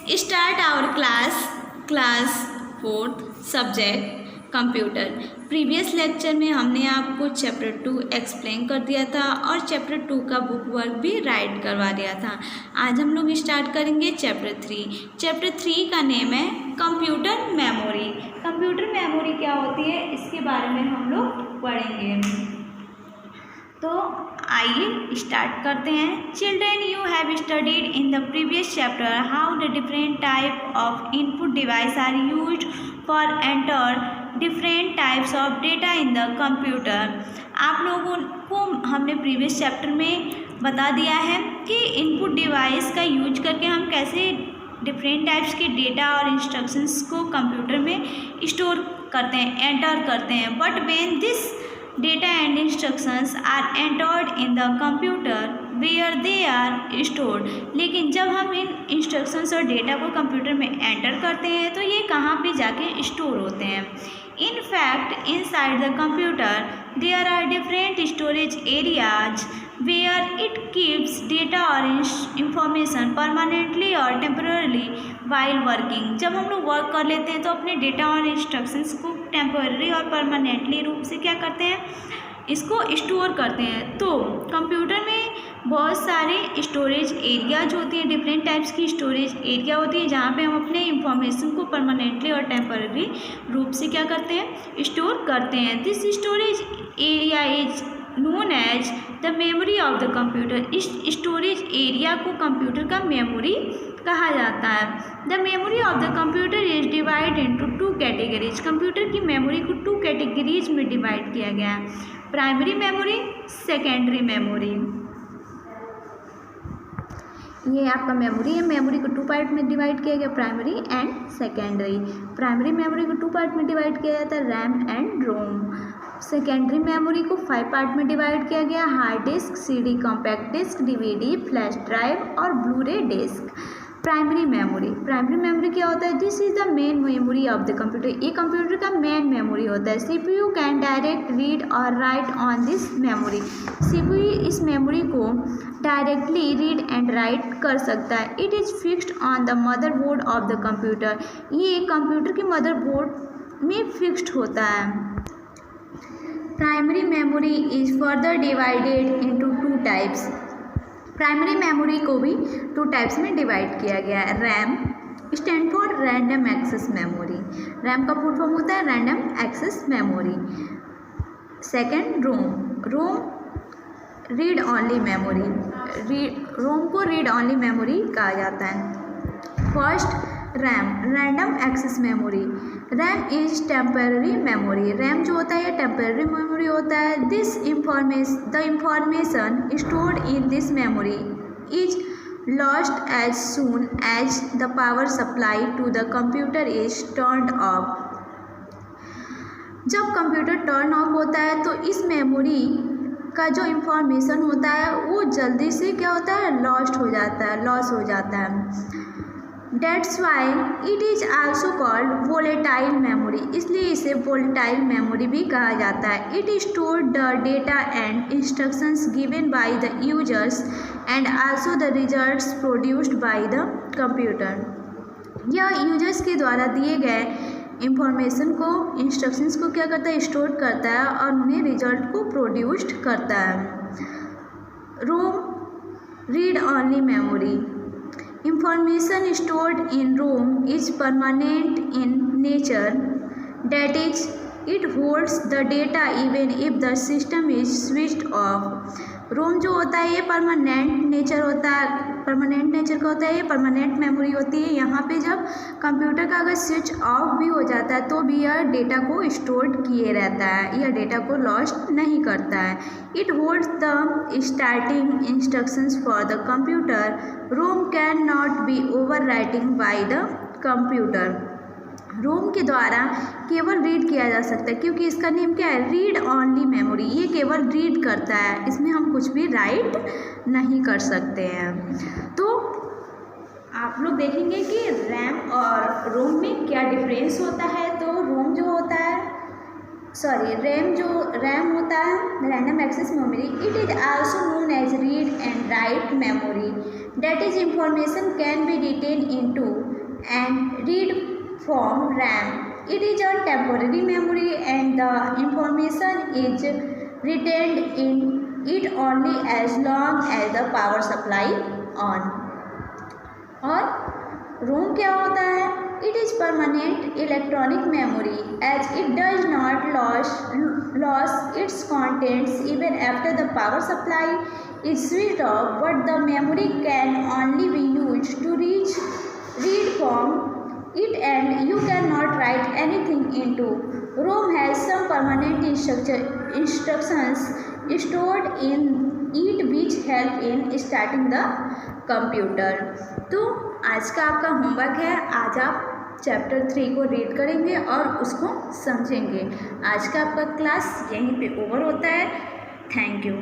start our class 4th subject computer. Previous lecture में हमने आपको चैप्टर 2 एक्सप्लेन कर दिया था और चैप्टर 2 का बुक वर्क भी राइट करवा दिया था। आज हम लोग स्टार्ट करेंगे चैप्टर 3। चैप्टर 3 का नेम है कंप्यूटर मेमोरी। कंप्यूटर मेमोरी क्या होती है इसके बारे में हम लोग पढ़ेंगे। तो आइए स्टार्ट करते हैं। Children, you have studied in the previous chapter how the different type of input device are used for enter different types of data in the computer. आप लोगों को हमने प्रीवियस चैप्टर में बता दिया है कि इनपुट डिवाइस का यूज करके हम कैसे डिफरेंट टाइप्स के डेटा और इंस्ट्रक्शंस को कंप्यूटर में स्टोर करते हैं, एंटर करते हैं। But when this data and instructions are entered in the computer where they are stored, लेकिन जब हम इन इंस्ट्रक्शंस और डेटा को कंप्यूटर में एंटर करते हैं तो ये कहाँ पे जाके स्टोर होते हैं। In fact, inside the computer there are different storage areas where it keeps data or information permanently or temporarily while working। जब हम लोग वर्क कर लेते हैं तो अपने डेटा और इंस्ट्रक्शंस को टेम्पररी और परमानेंटली रूप से क्या करते हैं, इसको स्टोर करते हैं। तो कंप्यूटर में बहुत सारे स्टोरेज एरियाज होती हैं, डिफरेंट टाइप्स की स्टोरेज एरिया होती है जहाँ पे हम अपने इंफॉर्मेशन को परमानेंटली और टेम्पररी रूप से क्या करते हैं, स्टोर करते हैं। This storage area is known as the memory of the computer. इस स्टोरेज एरिया को कंप्यूटर का मेमोरी कहा जाता है। The memory of the computer is divide into 2 categories. Computer की मेमोरी को 2 कैटेगरीज में डिवाइड किया गया है, प्राइमरी मेमोरी, सेकेंडरी मेमोरी। ये आपका मेमोरी है, मेमोरी को 2 पार्ट में डिवाइड किया गया, primary and secondary. Primary memory को 2 पार्ट में डिवाइड किया जाता है, RAM and ROM. Secondary memory को 5 पार्ट में डिवाइड किया गया, hard disk, CD, compact disk, DVD, flash drive और ब्लूरे डिस्क। प्राइमरी मेमोरी क्या होता है, this is the main memory of the computer. ये कंप्यूटर का मेन मेमोरी होता है। सीपीयू कैन डायरेक्ट रीड और write on this memory. CPU इस मेमोरी को डायरेक्टली रीड एंड राइट कर सकता है। It is fixed on the motherboard of the computer. ये कंप्यूटर के मदरबोर्ड में फिक्स्ड होता है। Primary memory is further divided into 2 types. Primary memory को भी 2 टाइप्स में डिवाइड किया गया है। RAM stand for random access memory. RAM का फुल फॉर्म होता है random access memory. Second ROM read only memory. ROM को रीड ऑनली मेमोरी कहा जाता है। First RAM random access memory. RAM is temporary memory. RAM जो होता है ये टेम्पररी मेमोरी होता है। The information stored in this memory is lost as soon as the power supply to the computer is turned off. जब computer turn off होता है तो इस मेमोरी का जो इंफॉर्मेशन होता है वो जल्दी से क्या होता है, लॉस हो जाता है। That's why it is also called volatile memory। इसलिए इसे volatile memory भी कहा जाता है। It stored the data and instructions given by the users and also the results produced by the computer। यह यूजर्स के द्वारा दिए गए इंफॉर्मेशन को, इंस्ट्रक्शंस को क्या करता है, स्टोर करता है और उन्हें रिजल्ट को प्रोड्यूस्ड करता है। ROM read only memory. Information stored in ROM is permanent in nature, that is, it holds the data even if the system is switched off। रोम जो होता है ये परमानेंट नेचर का होता है, ये परमानेंट मेमोरी होती है। यहाँ पे जब कंप्यूटर का अगर स्विच ऑफ भी हो जाता है तो भी यह डेटा को स्टोर किए रहता है, यह डेटा को लॉस्ट नहीं करता है। It holds the starting instructions for the computer. ROM can not be over writing by the computer. ROM के द्वारा केवल रीड किया जा सकता है क्योंकि इसका नेम क्या है, रीड ऑनली मेमोरी। ये केवल रीड करता है, इसमें हम कुछ भी राइट नहीं कर सकते हैं। तो आप लोग देखेंगे कि रैम और रोम में क्या डिफरेंस होता है। तो रोम जो होता है रैम होता है random access memory. It is also known as read and write memory. that is information can be retained into and read from RAM. It is a temporary memory and the information is retained in it only as long as the power supply on. और रोम क्या होता है? It is permanent electronic memory as it does not loss its contents even after the power supply is switched off, but the memory can only be use to read from it and you cannot write anything into. ROM has some permanent instructions stored in it which help in starting the computer. तो आज का आपका homework है, आज आप chapter 3 को read करेंगे और उसको समझेंगे। आज का आपका क्लास यहीं पे ओवर होता है। Thank you.